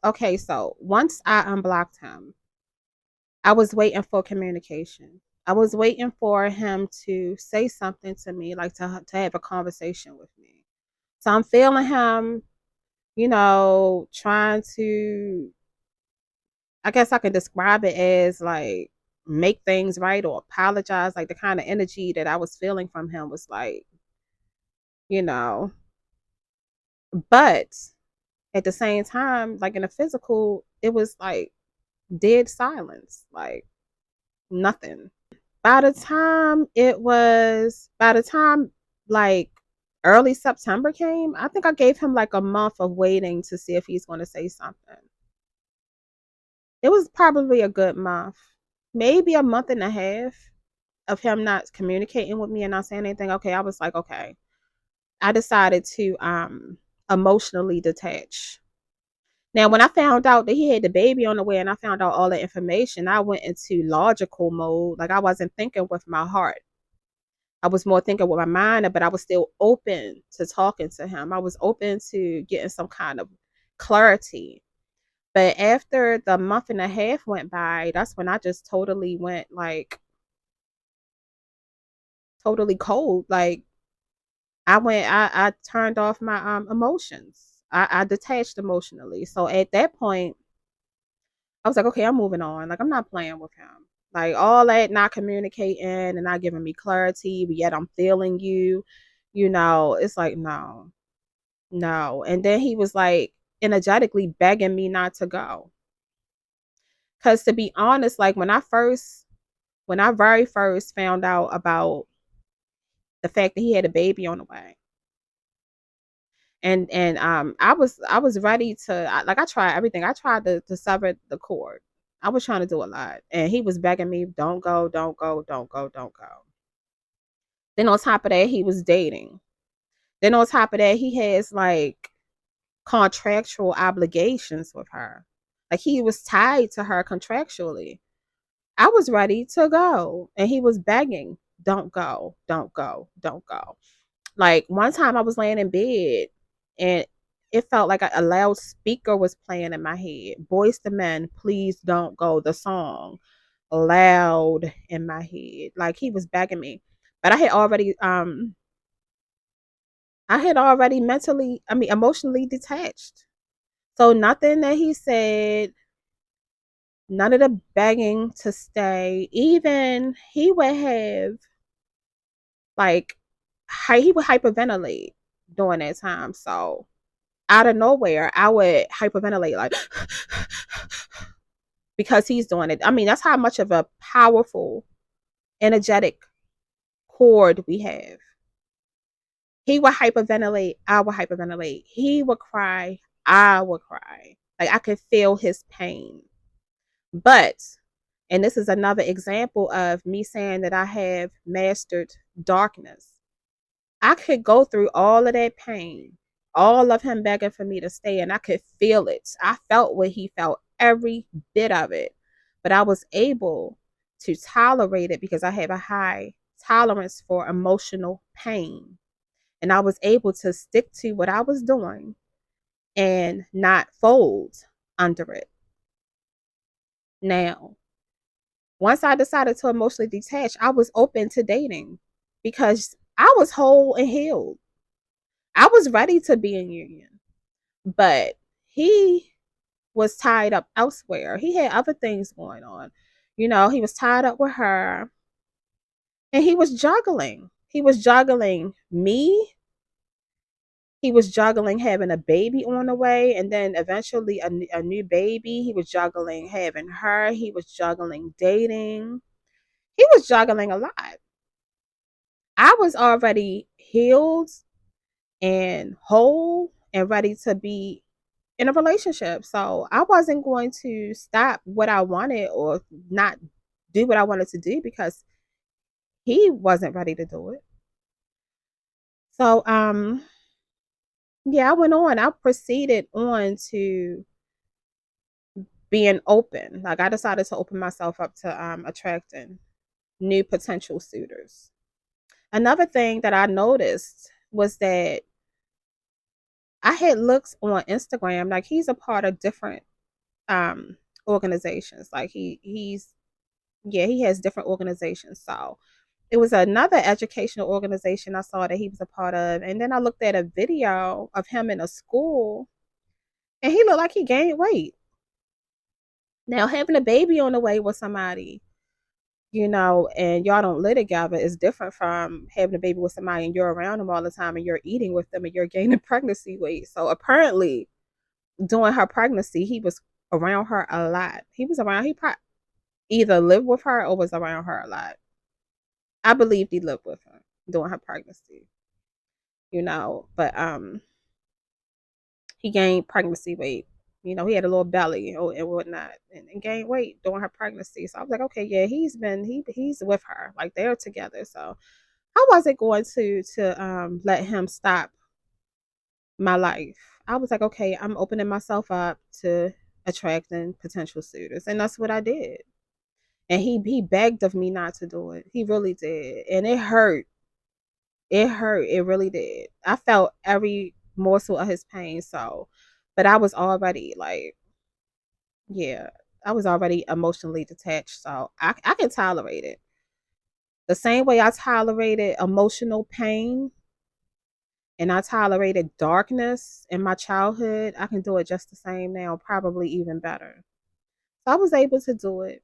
okay, so once I unblocked him, I was waiting for communication. I was waiting for him to say something to me, like to have a conversation with me. So I'm feeling him, trying to, I guess I can describe it as like make things right or apologize. Like the kind of energy that I was feeling from him was like, you know, but at the same time, like in the physical, it was like dead silence, like nothing. By the time like early September came, I think I gave him like a month of waiting to see if he's going to say something. It was probably a good month, maybe a month and a half of him not communicating with me and not saying anything. Okay, I was like, okay. I decided to emotionally detach. Now, when I found out that he had the baby on the way and I found out all the information, I went into logical mode. Like I wasn't thinking with my heart. I was more thinking with my mind, but I was still open to talking to him. I was open to getting some kind of clarity. But after the month and a half went by, that's when I just totally went like totally cold. Like I turned off my emotions. I detached emotionally. So at that point, I was like, okay, I'm moving on. Like I'm not playing with him. Like all that not communicating and not giving me clarity, but yet I'm feeling you, it's like no, no. And then he was like energetically begging me not to go. Cause to be honest, like when I very first found out about the fact that he had a baby on the way, and I was ready to like I tried everything. I tried to sever the cord. I was trying to do a lot, and he was begging me, "Don't go, don't go, don't go, don't go." Then on top of that, he was dating. Then on top of that, he has like contractual obligations with her. Like he was tied to her contractually. I was ready to go, and he was begging, "Don't go, don't go, don't go." Like one time I was laying in bed and it felt like a loudspeaker was playing in my head. Boys to Men, Please Don't Go, the song loud in my head. Like he was begging me. But I had already emotionally detached. So nothing that he said, none of the begging to stay, even he would have like he would hyperventilate during that time. So out of nowhere, I would hyperventilate like because he's doing it. I mean, that's how much of a powerful, energetic cord we have. He would hyperventilate, I would hyperventilate. He would cry, I would cry. Like I could feel his pain. But, and this is another example of me saying that I have mastered darkness. I could go through all of that pain, all of him begging for me to stay, and I could feel it. I felt what he felt, every bit of it. But I was able to tolerate it because I have a high tolerance for emotional pain. And I was able to stick to what I was doing and not fold under it. Now, once I decided to emotionally detach, I was open to dating because I was whole and healed. I was ready to be in union, but he was tied up elsewhere. He had other things going on. He was tied up with her and he was juggling. He was juggling me. He was juggling having a baby on the way and then eventually a new baby. He was juggling having her. He was juggling dating. He was juggling a lot. I was already healed and whole and ready to be in a relationship. So I wasn't going to stop what I wanted or not do what I wanted to do because he wasn't ready to do it. So yeah, I went on. I proceeded on to being open. Like I decided to open myself up to attracting new potential suitors. Another thing that I noticed was that I had looks on Instagram, like he's a part of different um organizations. Like he's yeah, he has different organizations. So it was another educational organization I saw that he was a part of. And then I looked at a video of him in a school and he looked like he gained weight. Now having a baby on the way with somebody, and y'all don't live together is different from having a baby with somebody and you're around them all the time and you're eating with them and you're gaining pregnancy weight. So apparently during her pregnancy, he was around her a lot. He probably either lived with her or was around her a lot. I believed he lived with her during her pregnancy, but he gained pregnancy weight. He had a little belly and whatnot, and gained weight during her pregnancy. So I was like, okay, yeah, he's with her, like they're together. So I wasn't going to let him stop my life. I was like, okay, I'm opening myself up to attracting potential suitors, and that's what I did. And he begged of me not to do it. He really did, and it hurt. It hurt. It really did. I felt every morsel of his pain. So, but I was already like, yeah, I was already emotionally detached. So I can tolerate it. The same way I tolerated emotional pain and I tolerated darkness in my childhood, I can do it just the same now, probably even better. So I was able to do it.